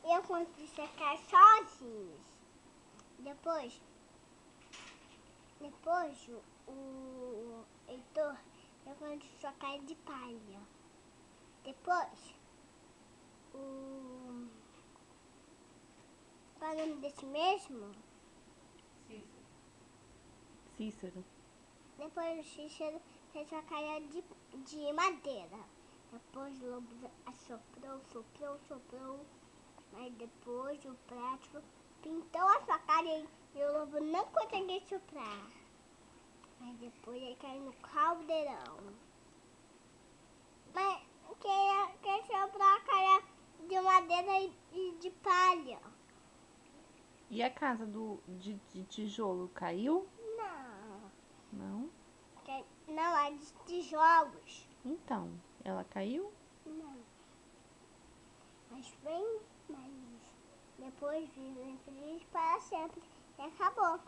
eu consegui secar sozinhos. Depois o Heitor, eu consegui secar de palha. Depois, qual é o nome desse mesmo? Cícero. Depois o Cícero fez uma cara de madeira. Depois o lobo soprou. Mas depois o prático pintou a sua cara e o lobo não conseguiu soprar. Mas depois ele caiu no caldeirão. Mas quem soprou a cara de madeira e de palha? E a casa de tijolo caiu? Não. Não? Não, é de tijolos. Então, ela caiu? Não. Mas bem, mas depois vivem felizes para sempre. E acabou.